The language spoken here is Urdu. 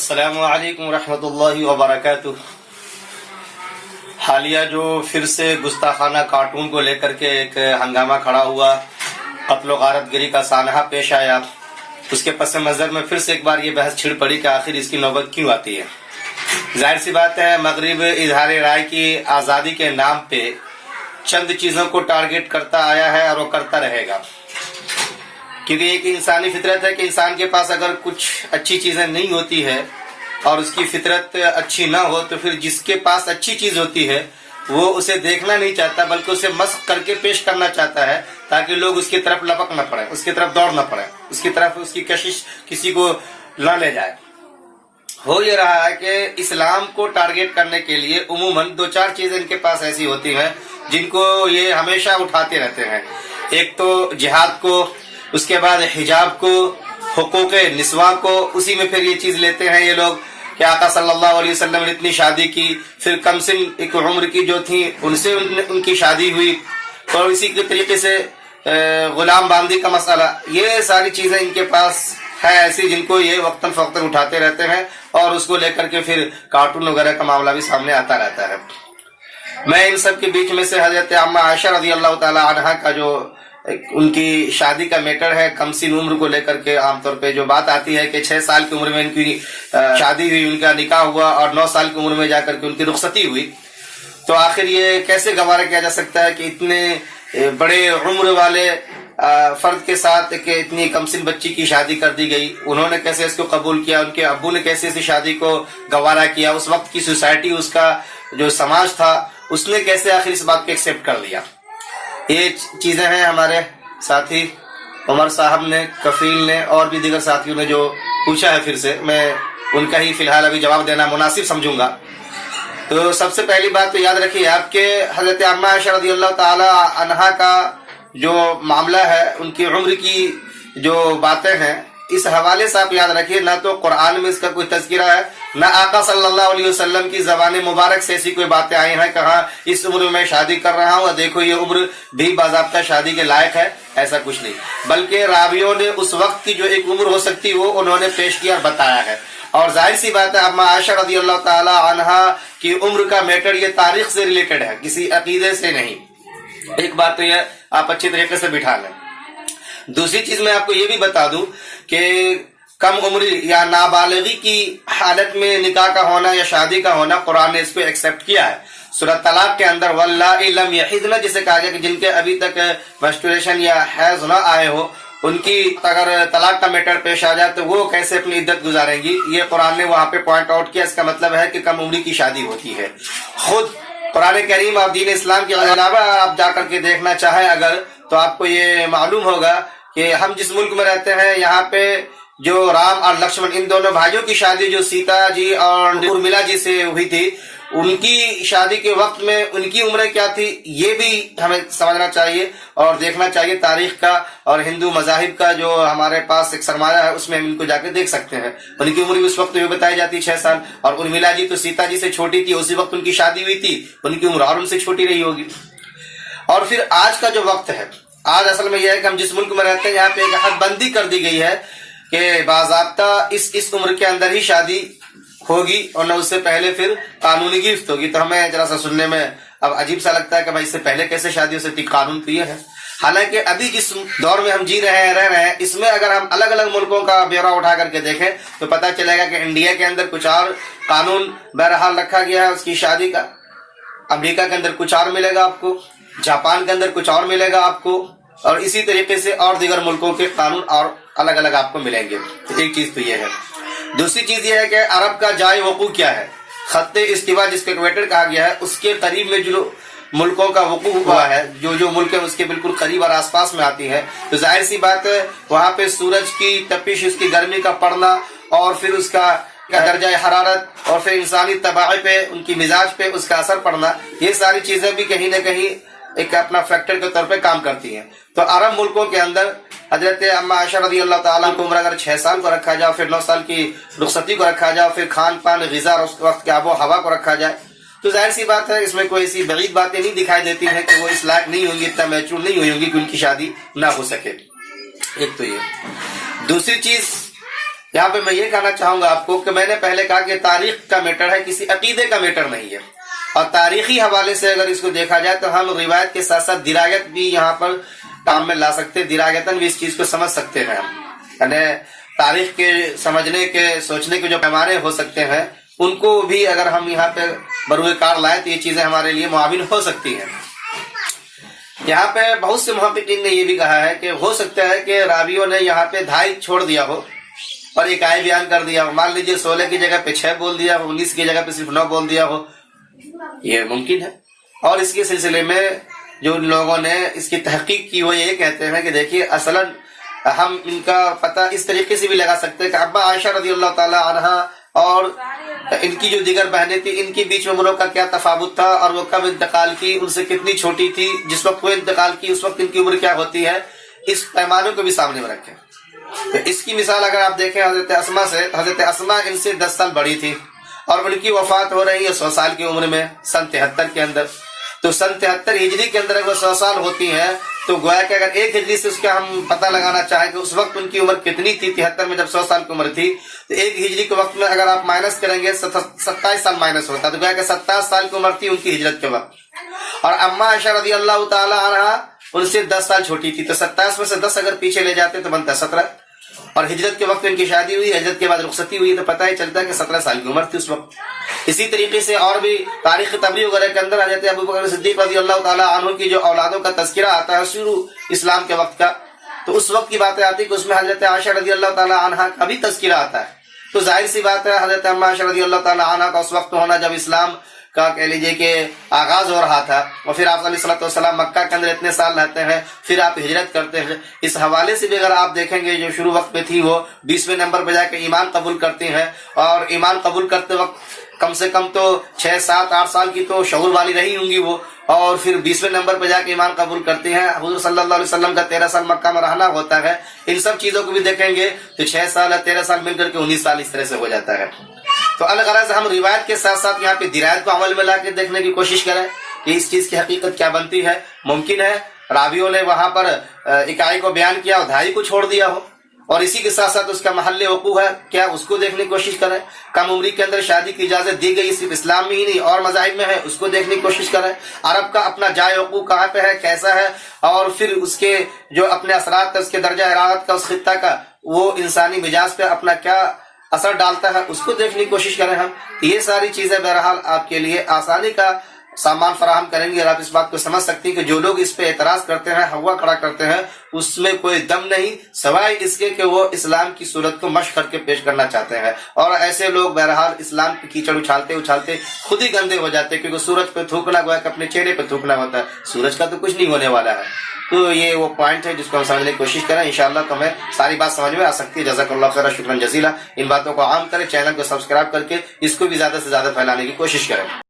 السلام علیکم ورحمۃ اللہ وبرکاتہ۔ حالیہ جو پھر سے گستاخانہ کارٹون کو لے کر کے ایک ہنگامہ کھڑا ہوا، قتل و غارت گری کا سانحہ پیش آیا، اس کے پس منظر میں پھر سے ایک بار یہ بحث چھڑ پڑی کہ آخر اس کی نوبت کیوں آتی ہے۔ ظاہر سی بات ہے، مغرب اظہار رائے کی آزادی کے نام پہ چند چیزوں کو ٹارگٹ کرتا آیا ہے اور وہ کرتا رہے گا، کیونکہ ایک انسانی فطرت ہے کہ انسان کے پاس اگر کچھ اچھی چیزیں نہیں ہوتی ہے اور اس کی فطرت اچھی نہ ہو تو پھر جس کے پاس اچھی چیز ہوتی ہے وہ اسے دیکھنا نہیں چاہتا، بلکہ اسے مسخ کر کے پیش کرنا چاہتا ہے تاکہ لوگ اس کی طرف لپک نہ پڑے، اس کی طرف دوڑ نہ پڑے، اس کی طرف اس کی کشش کسی کو نہ لے جائے۔ ہو یہ رہا ہے کہ اسلام کو ٹارگٹ کرنے کے لیے عموماً دو چار چیزیں ان کے پاس ایسی ہوتی ہیں جن کو یہ ہمیشہ اٹھاتے رہتے ہیں۔ ایک تو جہاد کو، اس کے بعد حجاب کو، حقوق نسواں کو، اسی میں پھر یہ چیز لیتے ہیں یہ لوگ کہ آقا صلی اللہ علیہ وسلم نے اتنی شادی کی، پھر کم سن ایک عمر کی جو تھی ان سے ان کی شادی ہوئی، اور اسی کے طریقے سے غلام باندی کا مسئلہ، یہ ساری چیزیں ان کے پاس ہے ایسی جن کو یہ وقتاً فوقتاً اٹھاتے رہتے ہیں، اور اس کو لے کر کے پھر کارٹون وغیرہ کا معاملہ بھی سامنے آتا رہتا ہے۔ میں ان سب کے بیچ میں سے حضرت عامہ عائشہ رضی اللہ تعالی عنہا کا جو ان کی شادی کا میٹر ہے، کم سن عمر کو لے کر کے عام طور پہ جو بات آتی ہے کہ 6 سال کی عمر میں ان کی شادی ہوئی، ان کا نکاح ہوا، اور 9 سال کی عمر میں جا کر کے ان کی رخصتی ہوئی، تو آخر یہ کیسے گوارا کیا جا سکتا ہے کہ اتنے بڑے عمر والے فرد کے ساتھ کہ اتنی کم سن بچی کی شادی کر دی گئی، انہوں نے کیسے اس کو قبول کیا، ان کے ابو نے کیسے اس شادی کو گوارا کیا، اس وقت کی سوسائٹی، اس کا جو سماج تھا، اس نے کیسے آخر اس بات کو ایکسیپٹ کر لیا۔ یہ چیزیں ہیں ہمارے ساتھی عمر صاحب نے، کفیل نے اور بھی دیگر ساتھیوں نے جو پوچھا ہے، پھر سے میں ان کا ہی فی الحال ابھی جواب دینا مناسب سمجھوں گا۔ تو سب سے پہلی بات تو یاد رکھیے آپ کے حضرت عامہ عائشہ رضی اللہ تعالی عنہا کا جو معاملہ ہے، ان کی عمر کی جو باتیں ہیں، اس حوالے سے آپ یاد رکھیے نہ تو قرآن میں اس کا کوئی تذکرہ ہے، نہ آقا صلی اللہ علیہ وسلم کی زبان مبارک سے ایسی کوئی باتیں آئی ہیں کہاں اس عمر میں شادی کر رہا ہوں اور دیکھو یہ عمر بھی باضابطہ شادی کے لائق ہے، ایسا کچھ نہیں، بلکہ راویوں نے اس وقت کی جو ایک عمر ہو سکتی وہ انہوں نے پیش کیا اور بتایا ہے۔ اور ظاہر سی بات ہے عامہ عائشہ رضی اللہ تعالی عنہا کی عمر کا میٹر یہ تاریخ سے ریلیٹڈ ہے، کسی عقیدے سے نہیں۔ ایک بات تو یہ آپ اچھی طریقے سے بٹھا لیں۔ دوسری چیز میں آپ کو یہ بھی بتا دوں کہ کم عمری یا نابالغی کی حالت میں نکاح کا ہونا یا شادی کا ہونا، قرآن نے اس کو ایکسیپٹ کیا ہے۔ سورہ طلاق کے اندر واللائے لم یحضن، جسے کہا گیا کہ جن کے ابھی تک منسٹریشن یا حیض نہ آئے ہو، ان کی اگر طلاق کا میٹر پیش آ جائے تو وہ کیسے اپنی عدت گزاریں گی، یہ قرآن نے وہاں پہ پوائنٹ آؤٹ کیا۔ اس کا مطلب ہے کہ کم عمری کی شادی ہوتی ہے۔ خود قرآن کریم اور دین اسلام کے علاوہ آپ جا کر کے دیکھنا چاہیں اگر، تو آپ کو یہ معلوم ہوگا کہ ہم جس ملک میں رہتے ہیں یہاں پہ جو رام اور لکشمن ان دونوں بھائیوں کی شادی جو سیتا جی اور ارملا جی سے ہوئی تھی، ان کی شادی کے وقت میں ان کی عمریں کیا تھی، یہ بھی ہمیں سمجھنا چاہیے اور دیکھنا چاہیے تاریخ کا اور ہندو مذاہب کا جو ہمارے پاس ایک سرمایہ ہے، اس میں ہم ان کو جا کے دیکھ سکتے ہیں۔ ان کی عمر بھی اس وقت یہ بتائی جاتی 6 سال، اور ارملا جی تو سیتا جی سے چھوٹی تھی، اسی وقت ان کی شادی ہوئی تھی، ان کی عمر اور ان سے چھوٹی رہی ہوگی۔ اور پھر آج کا جو وقت ہے، آج اصل میں یہ ہے کہ ہم جس ملک میں رہتے ہیں یہاں پہ ایک حد بندی کر دی گئی ہے کہ باضابطہ اس عمر کے اندر ہی شادی ہوگی اور نہ اس سے پہلے پھر قانونی گرفت ہوگی۔ تو ہمیں ذرا سا سننے میں اب عجیب سا لگتا ہے کہ بھائی اس سے پہلے کیسے شادی ہو سکتی، قانون تو یہ ہے۔ حالانکہ ابھی جس دور میں ہم جی رہے ہیں رہ رہے ہیں، اس میں اگر ہم الگ الگ ملکوں کا بیورا اٹھا کر کے دیکھیں تو پتہ چلے گا کہ انڈیا کے اندر کچھ اور قانون بہرحال رکھا گیا ہے اس کی شادی کا، امریکہ کے اندر کچھ اور ملے گا آپ کو، جاپان کے اندر کچھ اور ملے گا آپ کو، اور اسی طریقے سے اور دیگر ملکوں کے قانون اور الگ الگ آپ کو ملیں گے۔ ایک چیز تو یہ ہے۔ دوسری چیز یہ ہے کہ عرب کا جائے وقوع کیا ہے، خط استوا جس کو ایکویٹر کہا گیا ہے، اس کے قریب میں جو ملکوں کا وقوع ہوا ہے، جو ملک ہے اس کے بالکل قریب اور آس پاس میں آتی ہے، تو ظاہر سی بات ہے وہاں پہ سورج کی تپش، اس کی گرمی کا پڑنا، اور پھر اس کا درجہ حرارت، اور پھر انسانی طباع پہ، ان کی مزاج پہ اس کا اثر پڑنا، یہ ساری چیزیں بھی کہیں نہ کہیں ایک اپنا فیکٹر کے طور پہ کام کرتی ہیں۔ تو عرب ملکوں کے اندر حضرت عامہ عائشہ رضی اللہ تعالیٰ کو عمر اگر 6 سال کو رکھا جائے، پھر 9 سال کی رخصتی کو رکھا جائے، پھر کھان پان غذا اور اس وقت کے آب و ہوا کو رکھا جائے، تو ظاہر سی بات ہے اس میں کوئی ایسی بعید باتیں نہیں دکھائی دیتی ہیں کہ وہ اس لائق نہیں ہوں گی، اتنا میچور نہیں ہوئی ہوں گی کہ ان کی شادی نہ ہو سکے۔ ایک تو یہ۔ دوسری چیز یہاں پہ میں یہ کہنا چاہوں گا آپ کو کہ میں نے پہلے کہا کہ تاریخ کا میٹر ہے، کسی عقیدے کا میٹر نہیں ہے، اور تاریخی حوالے سے اگر اس کو دیکھا جائے تو ہم روایت کے ساتھ ساتھ درایت بھی یہاں پر کام میں لا سکتے ہیں، درایتاً بھی اس چیز کو سمجھ سکتے ہیں ہم، یعنی تاریخ کے سمجھنے کے سوچنے کے جو پیمانے ہو سکتے ہیں ان کو بھی اگر ہم یہاں پہ بروئے کار لائیں تو یہ چیزیں ہمارے لیے معاون ہو سکتی ہیں۔ یہاں پہ بہت سے محققین نے یہ بھی کہا ہے کہ ہو سکتا ہے کہ راویوں نے یہاں پہ 2.5 چھوڑ دیا ہو اور ایک آئے بیان کر دیا ہو، مان لیجیے 16 کی جگہ پہ 6 بول دیا ہو، 19 کی جگہ پہ صرف 9 بول دیا ہو، یہ ممکن ہے۔ اور اس کے سلسلے میں جو ان لوگوں نے اس کی تحقیق کی وہ یہ کہتے ہیں کہ دیکھیے اصلاً ہم ان کا پتہ اس طریقے سے بھی لگا سکتے ہیں کہ ابا عائشہ رضی اللہ تعالی عنہا اور ان کی جو دیگر بہنیں تھیں ان کے بیچ میں ان لوگ کا کیا تفاوت تھا، اور وہ کب انتقال کی، ان سے کتنی چھوٹی تھی، جس وقت وہ انتقال کی اس وقت ان کی عمر کیا ہوتی ہے، اس پیمانے کو بھی سامنے میں رکھیں۔ تو اس کی مثال اگر آپ دیکھیں حضرت اسما سے، حضرت اسما ان سے 10 سال بڑی تھی اور ان کی وفات ہو رہی ہے 100 سال کی عمر میں، سن 73 کے اندر۔ تو سن 73 ہجری کے اندر اگر 100 سال ہوتی ہیں تو گویا کہ اگر 1 ہجری سے اس کا ہم پتہ لگانا چاہیں کہ اس وقت ان کی عمر کتنی تھی، 73 میں جب 100 سال کی عمر تھی تو 1 ہجری کے وقت میں اگر آپ مائنس کریں گے 27 سال مائنس ہوتا تو گویا کہ 27 سال کی عمر تھی ان کی ہجرت کے وقت۔ اور اما عائشہ رضی اللہ تعالی عنہا ان سے 10 سال چھوٹی تھی، تو 27 میں سے 10 اگر پیچھے لے جاتے تو بنتا 17، اور ہجرت کے وقت ان کی شادی ہوئی، ہجرت کے بعد رخصتی ہوئی تو پتہ ہی چلتا ہے کہ 17 سال کی عمر تھی اس وقت۔ اسی طریقے سے اور بھی تاریخ طبری وغیرہ کے اندر حضرت ابوبکر صدیق رضی اللہ تعالی عنہ کی جو اولادوں کا تذکرہ آتا ہے شروع اسلام کے وقت کا، تو اس وقت کی باتیں آتی کہ اس میں حضرت عائشہ رضی اللہ تعالی عنہا کا بھی تذکرہ آتا ہے۔ تو ظاہر سی بات ہے حضرت اما عائشہ رضی اللہ تعالی عنہا کا اس وقت ہونا جب اسلام کا کہہ لیجئے کہ آغاز ہو رہا تھا، اور پھر آپ علیہ السلام مکہ کے اندر اتنے سال رہتے ہیں، پھر آپ ہجرت کرتے ہیں، اس حوالے سے بھی اگر آپ دیکھیں گے جو شروع وقت میں تھی وہ 20ویں نمبر پہ جا کے ایمان قبول کرتے ہیں، اور ایمان قبول کرتے وقت کم سے کم تو 6 7 8 سال کی تو شعور والی رہی ہوں گی وہ، اور پھر 20ویں نمبر پہ جا کے ایمان قبول کرتے ہیں۔ حضور صلی اللہ علیہ وسلم کا 13 سال مکہ میں رہنا ہوتا ہے، ان سب چیزوں کو بھی دیکھیں گے تو 6 سال 13 سال مل کر کے 19 سال اس طرح سے ہو جاتا ہے۔ تو الغرض ہم روایت کے ساتھ ساتھ یہاں پہ درایت کو عمل میں لا کے دیکھنے کی کوشش کریں کہ اس چیز کی حقیقت کیا بنتی ہے۔ ممکن ہے راویوں نے وہاں پر اکائی کو بیان کیا اور 2.5 کو چھوڑ دیا ہو، اور اسی کے ساتھ ساتھ اس کا محل وقوع ہے کیا اس کو دیکھنے کی کوشش کریں۔ کم عمری کے اندر شادی کی اجازت دی گئی صرف اسلام میں ہی نہیں اور مذاہب میں ہے، اس کو دیکھنے کی کوشش کریں۔ عرب کا اپنا جائے وقوع کہاں پہ ہے، کیسا ہے، اور پھر اس کے جو اپنے اثرات اس کے درجہ حرارت کا، اس خطہ کا، وہ انسانی مزاج پہ اپنا کیا اثر ڈالتا ہے، اس کو دیکھنے کی کوشش کریں ہم۔ یہ ساری چیزیں بہرحال آپ کے لیے آسانی کا سامان فراہم کریں گے، اور آپ اس بات کو سمجھ سکتے ہیں کہ جو لوگ اس پہ اعتراض کرتے ہیں، ہوا کھڑا کرتے ہیں، اس میں کوئی دم نہیں سوائے اس کے کہ وہ اسلام کی صورت کو مشق کر کے پیش کرنا چاہتے ہیں، اور ایسے لوگ بہرحال اسلام کی کیچڑ اچھالتے اچھالتے خود ہی گندے ہو جاتے ہیں، کیونکہ سورج پہ تھوکنا گویا کہ اپنے چہرے پہ تھوکنا ہوتا ہے، سورج کا تو کچھ نہیں ہونے والا ہے۔ تو یہ وہ پوائنٹ ہے جس کو ہم سمجھنے کی کوشش کریں، انشاءاللہ تو ہمیں ساری بات سمجھ میں آ سکتی ہے۔ جزاک اللہ خیر، شکرا جزیلا۔ ان باتوں کو عام کریں، چینل کو سبسکرائب کر کے اس کو بھی زیادہ سے زیادہ پھیلانے کی کوشش کریں۔